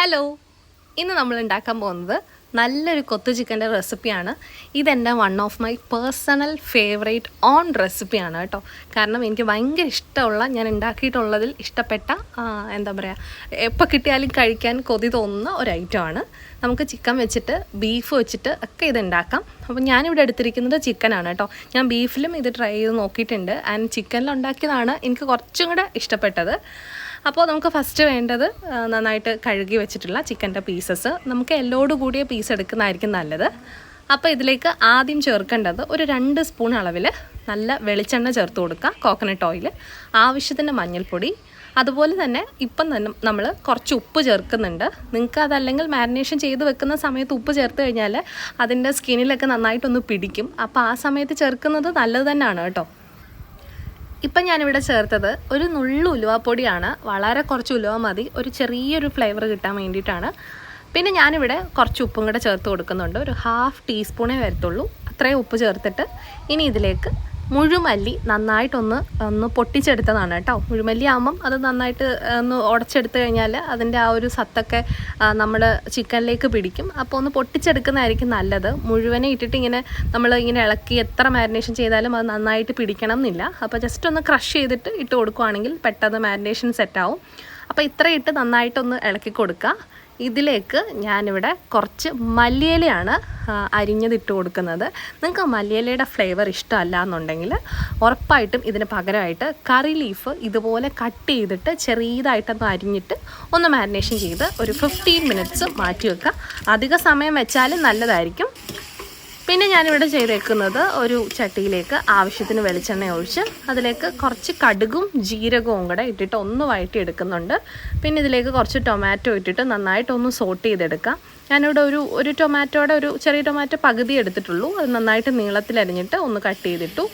Hello, ഇന്ന് നമ്മൾ ഉണ്ടാക്കാൻ പോകുന്നത് നല്ലൊരു കൊത്തു ചിക്കൻ്റെ റെസിപ്പിയാണ്. ഇതെൻ്റെ one of my personal favourite on റെസിപ്പിയാണ് കേട്ടോ. കാരണം എനിക്ക് ഭയങ്കര ഇഷ്ടമുള്ള, ഞാൻ ഉണ്ടാക്കിയിട്ടുള്ളതിൽ ഇഷ്ടപ്പെട്ട, എന്താ പറയുക, എപ്പോൾ കിട്ടിയാലും കഴിക്കാൻ കൊതി തോന്നുന്ന ഒരു ഐറ്റമാണ്. നമുക്ക് ചിക്കൻ വെച്ചിട്ട് ബീഫ് വെച്ചിട്ട് ഒക്കെ ഇത് ഉണ്ടാക്കാം. അപ്പോൾ ഞാനിവിടെ എടുത്തിരിക്കുന്നത് ചിക്കനാണ് കേട്ടോ. ഞാൻ ബീഫിലും ഇത് ട്രൈ ചെയ്ത് നോക്കിയിട്ടുണ്ട്. ആൻഡ് ചിക്കനിലുണ്ടാക്കിയതാണ് എനിക്ക് കുറച്ചും കൂടെ ഇഷ്ടപ്പെട്ടത്. അപ്പോൾ നമുക്ക് ഫസ്റ്റ് വേണ്ടത് നന്നായിട്ട് കഴുകി വെച്ചിട്ടുള്ള ചിക്കൻ്റെ പീസസ്. നമുക്ക് എല്ലോട് കൂടിയ പീസ് എടുക്കുന്നതായിരിക്കും നല്ലത്. അപ്പോൾ ഇതിലേക്ക് ആദ്യം ചേർക്കേണ്ടത് ഒരു 2 സ്പൂൺ അളവിൽ നല്ല വെളിച്ചെണ്ണ ചേർത്ത് കൊടുക്കുക, കോക്കനട്ട് ഓയിൽ, ആവശ്യത്തിന് മഞ്ഞൾപ്പൊടി, അതുപോലെ തന്നെ ഇപ്പം തന്നെ നമ്മൾ കുറച്ച് ഉപ്പ് ചേർക്കുന്നുണ്ട്. നിങ്ങൾക്ക് അതല്ലെങ്കിൽ മാരിനേഷൻ ചെയ്ത് വെക്കുന്ന സമയത്ത് ഉപ്പ് ചേർത്ത് കഴിഞ്ഞാൽ അതിൻ്റെ സ്കിന്നിലൊക്കെ നന്നായിട്ടൊന്ന് പിടിക്കും. അപ്പോൾ ആ സമയത്ത് ചേർക്കുന്നത് നല്ലത് തന്നെയാണ് കേട്ടോ. ഇപ്പം ഞാനിവിടെ ചേർത്തത് ഒരു നുള്ളു ഉലുവാപ്പൊടിയാണ്. വളരെ കുറച്ച് ഉലുവ മതി, ഒരു ചെറിയൊരു ഫ്ലേവർ കിട്ടാൻ വേണ്ടിയിട്ടാണ്. പിന്നെ ഞാനിവിടെ കുറച്ച് ഉപ്പും കൂടെ ചേർത്ത് കൊടുക്കുന്നുണ്ട്. ഒരു 1/2 ടീസ്പൂണേ വരത്തുള്ളൂ. അത്രയും ഉപ്പ് ചേർത്തിട്ട് ഇനി ഇതിലേക്ക് മുഴുമല്ലി നന്നായിട്ടൊന്ന് പൊട്ടിച്ചെടുത്തതാണ് കേട്ടോ. മുഴുമല്ലി ആകുമ്പം അത് നന്നായിട്ട് ഒന്ന് ഉടച്ചെടുത്ത് കഴിഞ്ഞാൽ അതിൻ്റെ ആ ഒരു സത്തൊക്കെ നമ്മൾ ചിക്കനിലേക്ക് പിടിക്കും. അപ്പോൾ ഒന്ന് പൊട്ടിച്ചെടുക്കുന്നതായിരിക്കും നല്ലത്. മുഴുവനെ ഇട്ടിട്ട് നമ്മൾ ഇളക്കി എത്ര മാരിനേഷൻ ചെയ്താലും അത് നന്നായിട്ട് പിടിക്കണം എന്നില്ല. അപ്പോൾ ജസ്റ്റ് ഒന്ന് ക്രഷ് ചെയ്തിട്ട് ഇട്ട് കൊടുക്കുകയാണെങ്കിൽ പെട്ടെന്ന് മാരിനേഷൻ സെറ്റാവും. അപ്പോൾ ഇത്ര ഇട്ട് നന്നായിട്ടൊന്ന് ഇളക്കി കൊടുക്കുക. ഇതിലേക്ക് ഞാനിവിടെ കുറച്ച് മല്ലിയിലയാണ് അരിഞ്ഞതിട്ട് കൊടുക്കുന്നത്. നിങ്ങൾക്ക് മല്ലിയിലയുടെ ഫ്ലേവർ ഇഷ്ടമല്ല എന്നുണ്ടെങ്കിൽ ഉറപ്പായിട്ടും ഇതിന് പകരമായിട്ട് കറി ലീഫ് ഇതുപോലെ കട്ട് ചെയ്തിട്ട് ചെറിയതായിട്ടൊന്ന് അരിഞ്ഞിട്ട് ഒന്ന് മാരിനേഷൻ ചെയ്ത് ഒരു 15 മിനിറ്റ്സ് മാറ്റി വെക്കുക. അധിക സമയം വെച്ചാൽ നല്ലതായിരിക്കും. പിന്നെ ഞാനിവിടെ ചെയ്തേക്കുന്നത് ഒരു ചട്ടിയിലേക്ക് ആവശ്യത്തിന് വെളിച്ചെണ്ണ ഒഴിച്ച് അതിലേക്ക് കുറച്ച് കടുകും ജീരകവും കൂടെ ഇട്ടിട്ട് ഒന്ന് വഴറ്റി എടുക്കുന്നുണ്ട്. പിന്നെ ഇതിലേക്ക് കുറച്ച് ടൊമാറ്റോ ഇട്ടിട്ട് നന്നായിട്ടൊന്ന് സോട്ട് ചെയ്തെടുക്കാം. ഞാനിവിടെ ഒരു ടൊമാറ്റോയുടെ ഒരു ചെറിയ ടൊമാറ്റോ പകുതി എടുത്തിട്ടുള്ളൂ. അത് നന്നായിട്ട് നീളത്തിലരിഞ്ഞിട്ട് ഒന്ന് കട്ട് ചെയ്തിട്ടു.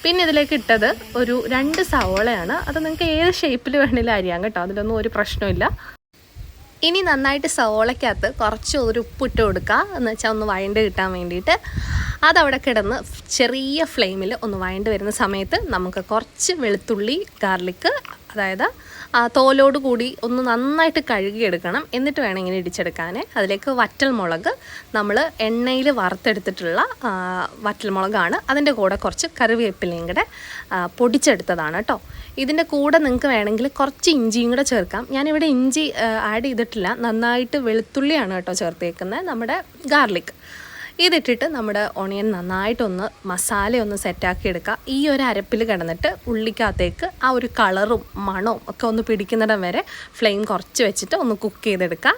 പിന്നെ ഇതിലേക്ക് ഇട്ടത് ഒരു 2 സവോളയാണ്. അത് നിങ്ങൾക്ക് ഏത് ഷേപ്പിൽ വേണമെങ്കിലും അരിയാം കേട്ടോ, അതിലൊന്നും ഒരു പ്രശ്നമില്ല. ഇനി നന്നായിട്ട് സവോളയ്ക്കകത്ത് കുറച്ച് ഒരു ഉപ്പിട്ട് കൊടുക്കുക, എന്ന് വെച്ചാൽ ഒന്ന് വഴണ്ട് കിട്ടാൻ വേണ്ടിയിട്ട്. അതവിടെ കിടന്ന് ചെറിയ ഫ്ലെയിമിൽ ഒന്ന് വഴണ്ട് വരുന്ന സമയത്ത് നമുക്ക് കുറച്ച് വെളുത്തുള്ളി, ഗാർലിക്ക്, അതായത് തോലോട് കൂടി ഒന്ന് നന്നായിട്ട് കഴുകിയെടുക്കണം. എന്നിട്ട് വേണം ഇങ്ങനെ ഇടിച്ചെടുക്കാൻ. അതിലേക്ക് വറ്റൽമുളക്, നമ്മൾ എണ്ണയിൽ വറുത്തെടുത്തിട്ടുള്ള വറ്റൽമുളകാണ്. അതിൻ്റെ കൂടെ കുറച്ച് കറിവേപ്പിലയും കൂടെ പൊടിച്ചെടുത്തതാണ് കേട്ടോ. ഇതിൻ്റെ കൂടെ നിങ്ങൾക്ക് വേണമെങ്കിൽ കുറച്ച് ഇഞ്ചിയും കൂടെ ചേർക്കാം. ഞാനിവിടെ ഇഞ്ചി ആഡ് ചെയ്തിട്ടില്ല, നന്നായിട്ട് വെളുത്തുള്ളിയാണ് കേട്ടോ ചേർത്തേക്കുന്നത്, നമ്മുടെ ഗാർലിക്. ഇതിട്ടിട്ട് നമ്മുടെ ഓണിയൻ നന്നായിട്ടൊന്ന് മസാലയൊന്ന് സെറ്റാക്കി എടുക്കുക. ഈ ഒരു അരപ്പിൽ കിടന്നിട്ട് ഉള്ളിക്കകത്തേക്ക് ആ ഒരു കളറും മണവും ഒക്കെ ഒന്ന് പിടിക്കുന്നിടം വരെ ഫ്ലെയിം കുറച്ച് വെച്ചിട്ട് ഒന്ന് കുക്ക് ചെയ്തെടുക്കുക.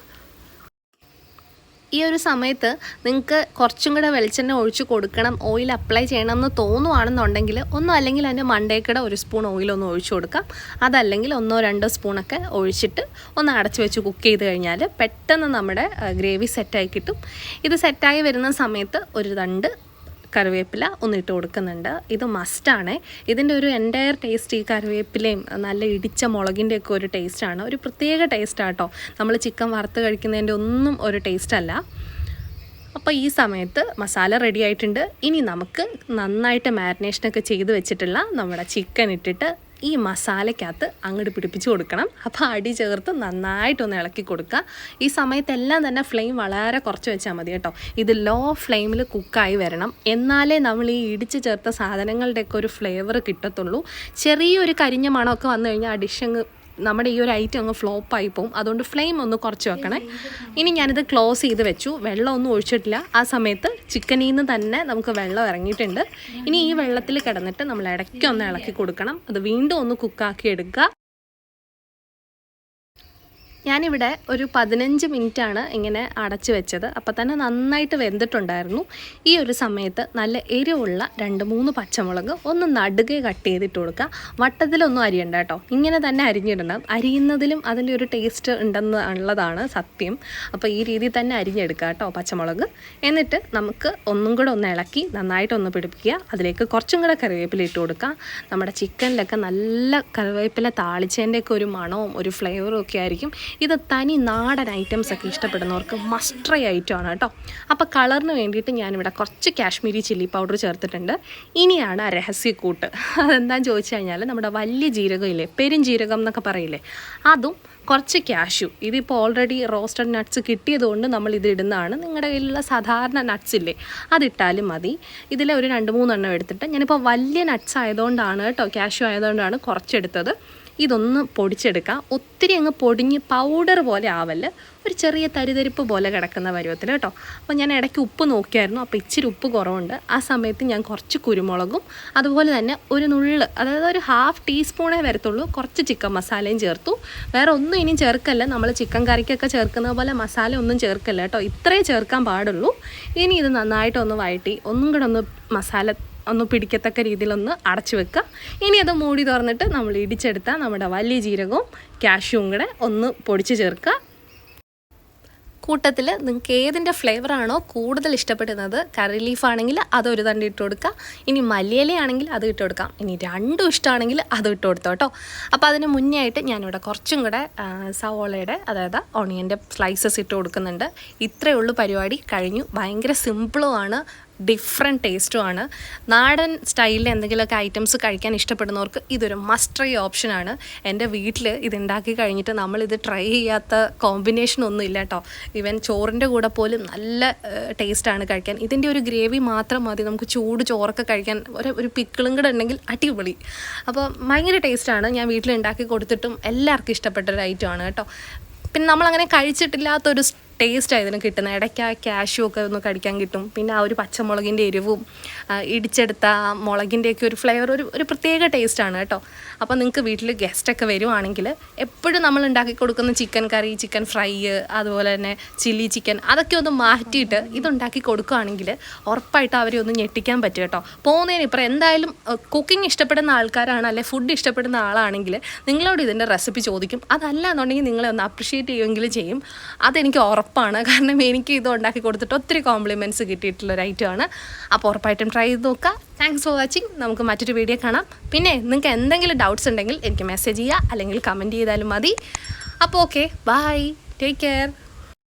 ഈ ഒരു സമയത്ത് നിങ്ങൾക്ക് കുറച്ചും കൂടെ വെളിച്ചെണ്ണ ഒഴിച്ച് കൊടുക്കണം, ഓയിൽ അപ്ലൈ ചെയ്യണമെന്ന് തോന്നുവാണെന്നുണ്ടെങ്കിൽ ഒന്നും അല്ലെങ്കിൽ അതിൻ്റെ മണ്ടേക്കടെ 1 സ്പൂൺ ഓയിലൊന്ന് ഒഴിച്ചു കൊടുക്കാം. അതല്ലെങ്കിൽ 1-2 സ്പൂണൊക്കെ ഒഴിച്ചിട്ട് ഒന്ന് അടച്ച് വെച്ച് കുക്ക് ചെയ്ത് കഴിഞ്ഞാൽ പെട്ടെന്ന് നമ്മുടെ ഗ്രേവി സെറ്റായി കിട്ടും. ഇത് സെറ്റായി വരുന്ന സമയത്ത് ഒരു 2 കറിവേപ്പില ഒന്നിട്ട് കൊടുക്കുന്നുണ്ട്. ഇത് മസ്റ്റാണ്. ഇതിൻ്റെ ഒരു എൻ്റയർ ടേസ്റ്റ് ഈ കറിവേപ്പിലയും നല്ല ഇടിച്ച മുളകിൻ്റെയൊക്കെ ഒരു ടേസ്റ്റാണ്. ഒരു പ്രത്യേക ടേസ്റ്റാണ് കേട്ടോ. നമ്മൾ ചിക്കൻ വറുത്ത് കഴിക്കുന്നതിൻ്റെ ഒന്നും ഒരു ടേസ്റ്റ് അല്ല. അപ്പോൾ ഈ സമയത്ത് മസാല റെഡി ആയിട്ടുണ്ട്. ഇനി നമുക്ക് നന്നായിട്ട് മാരിനേഷനൊക്കെ ചെയ്ത് വെച്ചിട്ടുള്ള നമ്മുടെ ചിക്കൻ ഇട്ടിട്ട് ഈ മസാലയ്ക്കകത്ത് അങ്ങോട്ട് പിടിപ്പിച്ച് കൊടുക്കണം. അപ്പോൾ അടി ചേർത്ത് നന്നായിട്ടൊന്ന് ഇളക്കി കൊടുക്കുക. ഈ സമയത്തെല്ലാം തന്നെ ഫ്ലെയിം വളരെ കുറച്ച് വെച്ചാൽ മതി കേട്ടോ. ഇത് ലോ ഫ്ലെയിമിൽ കുക്കായി വരണം. എന്നാലേ നമ്മൾ ഈ ഇടിച്ച് ചേർത്ത സാധനങ്ങളുടെയൊക്കെ ഒരു ഫ്ലേവർ കിട്ടത്തുള്ളൂ. ചെറിയൊരു കരിഞ്ഞ മണമൊക്കെ വന്നു കഴിഞ്ഞാൽ ആ ഡിഷ് അങ്ങ് നമ്മുടെ ഈ ഒരു ഐറ്റം അങ്ങ് ഫ്ലോപ്പായി പോകും. അതുകൊണ്ട് ഫ്ലെയിം ഒന്ന് കുറച്ച് വെക്കണേ. ഇനി ഞാനിത് ക്ലോസ് ചെയ്ത് വെച്ചു, വെള്ളമൊന്നും ഒഴിച്ചിട്ടില്ല. ആ സമയത്ത് ചിക്കനിൽ നിന്ന് തന്നെ നമുക്ക് വെള്ളം ഇറങ്ങിയിട്ടുണ്ട്. ഇനി ഈ വെള്ളത്തിൽ കിടന്നിട്ട് നമ്മൾ ഇടയ്ക്കൊന്ന് ഇളക്കി കൊടുക്കണം. അത് വീണ്ടും ഒന്ന് കുക്കാക്കി എടുക്കുക. ഞാനിവിടെ ഒരു 15 മിനിറ്റാണ് ഇങ്ങനെ അടച്ച് വെച്ചത്. അപ്പോൾ തന്നെ നന്നായിട്ട് വെന്തിട്ടുണ്ടായിരുന്നു. ഈ ഒരു സമയത്ത് നല്ല എരിവുള്ള 2-3 പച്ചമുളക് ഒന്ന് നടുകെ കട്ട് ചെയ്തിട്ട് കൊടുക്കുക. വട്ടത്തിലൊന്നും അരിയണ്ട കേട്ടോ, ഇങ്ങനെ തന്നെ അരിഞ്ഞിടണം. അരിയുന്നതിലും അതിൻ്റെ ഒരു ടേസ്റ്റ് ഉള്ളതാണ് സത്യം. അപ്പോൾ ഈ രീതിയിൽ തന്നെ അരിഞ്ഞെടുക്കുക കേട്ടോ പച്ചമുളക്. എന്നിട്ട് നമുക്ക് ഒന്നും കൂടെ ഒന്ന് ഇളക്കി നന്നായിട്ടൊന്ന് പിടിപ്പിക്കുക. അതിലേക്ക് കുറച്ചും കൂടെ കറിവേപ്പില ഇട്ട് കൊടുക്കുക. നമ്മുടെ ചിക്കനിലൊക്കെ നല്ല കറിവേപ്പില താളിച്ചതിൻ്റെയൊക്കെ ഒരു മണവും ഒരു ഫ്ലേവറും ഒക്കെ ആയിരിക്കും. ഇത് തനി നാടൻ ഐറ്റംസൊക്കെ ഇഷ്ടപ്പെടുന്നവർക്ക് മസ്റ്റ് ട്രൈ ഐറ്റമാണ് കേട്ടോ. അപ്പോൾ കളറിന് വേണ്ടിയിട്ട് ഞാനിവിടെ കുറച്ച് കാശ്മീരി ചില്ലി പൗഡർ ചേർത്തിട്ടുണ്ട്. ഇനിയാണ് ആ രഹസ്യക്കൂട്ട്. അതെന്താണെന്ന് ചോദിച്ചു കഴിഞ്ഞാൽ നമ്മുടെ വലിയ ജീരകം ഇല്ലേ, പെരുംജീരകം എന്നൊക്കെ പറയില്ലേ, അതും കുറച്ച് കാഷ്യൂ. ഇതിപ്പോൾ ഓൾറെഡി റോസ്റ്റഡ് നട്ട്സ് കിട്ടിയതുകൊണ്ട് നമ്മൾ ഇത് ഇടുന്നതാണ്. നിങ്ങളുടെ കയ്യിലുള്ള സാധാരണ നട്ട്സ് ഇല്ലേ, അതിട്ടാലും മതി. ഇതിൽ ഒരു 2-3 എണ്ണം എടുത്തിട്ട്, ഞാനിപ്പോൾ വലിയ നട്ട്സ് ആയതുകൊണ്ടാണ് കേട്ടോ, കാഷ്യൂ ആയതുകൊണ്ടാണ് കുറച്ചെടുത്തത്. ഇതൊന്ന് പൊടിച്ചെടുക്കാം. ഒത്തിരി അങ്ങ് പൊടിഞ്ഞ് പൗഡർ പോലെ ആവല്, ഒരു ചെറിയ തരിതരിപ്പ് പോലെ കിടക്കുന്ന പരുവത്തിൽ കേട്ടോ. അപ്പോൾ ഞാൻ ഇടയ്ക്ക് ഉപ്പ് നോക്കിയായിരുന്നു, അപ്പോൾ ഇച്ചിരി ഉപ്പ് കുറവുണ്ട്. ആ സമയത്ത് ഞാൻ കുറച്ച് കുരുമുളകും അതുപോലെ തന്നെ ഒരു നുള്ള്, അതായത് ഒരു 1/2 ടീസ്പൂണേ വരത്തുള്ളൂ, കുറച്ച് ചിക്കൻ മസാലയും ചേർത്തു. വേറെ ഒന്നും ഇനിയും ചേർക്കല്ല, നമ്മൾ ചിക്കൻ കറിക്കൊക്കെ ചേർക്കുന്ന പോലെ മസാല ഒന്നും ചേർക്കല്ല കേട്ടോ, ഇത്രേ ചേർക്കാൻ പാടുള്ളൂ. ഇനി ഇത് നന്നായിട്ടൊന്ന് വഴറ്റി ഒന്നും കൂടെ ഒന്ന് മസാല ഒന്ന് പിടിക്കത്തക്ക രീതിയിലൊന്ന് അടച്ചു വെക്കുക. ഇനി അത് മൂടി തുറന്നിട്ട് നമ്മൾ ഇടിച്ചെടുത്ത നമ്മുടെ വലിയ ജീരകവും കാഷ്യൂവും കൂടെ ഒന്ന് പൊടിച്ച് ചേർക്കുക. കൂട്ടത്തിൽ നിങ്ങൾക്ക് ഏതിൻ്റെ ഫ്ലേവറാണോ കൂടുതൽ ഇഷ്ടപ്പെടുന്നത്, കറി ലീഫാണെങ്കിൽ അതൊരു തണ്ട് ഇട്ട് കൊടുക്കുക, ഇനി മല്ലിയിലയാണെങ്കിൽ അത് ഇട്ട് കൊടുക്കാം, ഇനി രണ്ടും ഇഷ്ടമാണെങ്കിൽ അത് ഇട്ട് കൊടുത്തോ കേട്ടോ. അപ്പോൾ അതിന് മുന്നേ ആയിട്ട് ഞാനിവിടെ കുറച്ചും കൂടെ സവോളയുടെ, അതായത് ഓണിയൻ്റെ സ്ലൈസസ് ഇട്ട് കൊടുക്കുന്നുണ്ട്. ഇത്രയേ ഉള്ളൂ, പരിപാടി കഴിഞ്ഞു. ഭയങ്കര സിമ്പിളുമാണ്, ഡിഫറെൻറ്റ് ടേസ്റ്റുമാണ്. നാടൻ സ്റ്റൈലിൽ എന്തെങ്കിലുമൊക്കെ ഐറ്റംസ് കഴിക്കാൻ ഇഷ്ടപ്പെടുന്നവർക്ക് ഇതൊരു മസ്റ്റ് ട്രൈ ഓപ്ഷനാണ്. എൻ്റെ വീട്ടിൽ ഇതുണ്ടാക്കി കഴിഞ്ഞിട്ട് നമ്മളിത് ട്രൈ ചെയ്യാത്ത കോമ്പിനേഷനൊന്നും ഇല്ല കേട്ടോ. ഈവൻ ചോറിൻ്റെ കൂടെ പോലും നല്ല ടേസ്റ്റാണ് കഴിക്കാൻ. ഇതിൻ്റെ ഒരു ഗ്രേവി മാത്രം മതി നമുക്ക് ചൂട് ചോറൊക്കെ കഴിക്കാൻ. ഒരു പിക്കിളും കൂടെ ഉണ്ടെങ്കിൽ അടിപൊളി. അപ്പോൾ ഭയങ്കര ടേസ്റ്റാണ്. ഞാൻ വീട്ടിലുണ്ടാക്കി കൊടുത്തിട്ടും എല്ലാവർക്കും ഇഷ്ടപ്പെട്ടൊരു ഐറ്റമാണ് കേട്ടോ. പിന്നെ നമ്മളങ്ങനെ കഴിച്ചിട്ടില്ലാത്തൊരു ടേസ്റ്റാണ് ഇതിന് കിട്ടുന്നത്. ഇടയ്ക്ക് ആ കാഷ്യൂ ഒക്കെ ഒന്ന് കടിക്കാൻ കിട്ടും. പിന്നെ ആ ഒരു പച്ചമുളകിൻ്റെ എരിവും ഇടിച്ചെടുത്ത മുളകിൻ്റെയൊക്കെ ഒരു ഫ്ലേവർ ഒരു പ്രത്യേക ടേസ്റ്റാണ് കേട്ടോ. അപ്പോൾ നിങ്ങൾക്ക് വീട്ടിൽ ഗസ്റ്റൊക്കെ വരുവാണെങ്കിൽ എപ്പോഴും നമ്മൾ ഉണ്ടാക്കി കൊടുക്കുന്ന ചിക്കൻ കറി, ചിക്കൻ ഫ്രൈ, അതുപോലെ തന്നെ ചില്ലി ചിക്കൻ, അതൊക്കെ ഒന്ന് മാറ്റിയിട്ട് ഇതുണ്ടാക്കി കൊടുക്കുകയാണെങ്കിൽ ഉറപ്പായിട്ട് അവരെ ഒന്ന് ഞെട്ടിക്കാൻ പറ്റും കേട്ടോ. പോകുന്നതിന് ഇപ്പം എന്തായാലും കുക്കിംഗ് ഇഷ്ടപ്പെടുന്ന ആൾക്കാരാണ്, അല്ലെ ഫുഡ് ഇഷ്ടപ്പെടുന്ന ആളാണെങ്കിൽ നിങ്ങളോട് ഇതിൻ്റെ റെസിപ്പി ചോദിക്കും. അതല്ല എന്നുണ്ടെങ്കിൽ നിങ്ങളെ ഒന്ന് അപ്രിഷ്യേറ്റ് ചെയ്യുമെങ്കിലും ചെയ്യും. അതെനിക്ക് ഉറപ്പാണ്. കാരണം എനിക്ക് ഇത് ഉണ്ടാക്കി കൊടുത്തിട്ട് ഒത്തിരി കോംപ്ലിമെൻറ്റ്സ് കിട്ടിയിട്ടുള്ളൊരു ഐറ്റമാണ്. അപ്പോൾ ഉറപ്പായിട്ടും ട്രൈ ചെയ്ത് നോക്കുക. Thanks for watching. നമുക്ക് മറ്റൊരു വീഡിയോ കാണാം. പിന്നെ നിങ്ങൾക്ക് എന്തെങ്കിലും ഡൗട്ട്സ് ഉണ്ടെങ്കിൽ എനിക്ക് മെസ്സേജ് ചെയ്യുക, അല്ലെങ്കിൽ കമൻറ്റ് ചെയ്താലും മതി. അപ്പോൾ ഓക്കെ, ബൈ, ടേക്ക് കെയർ.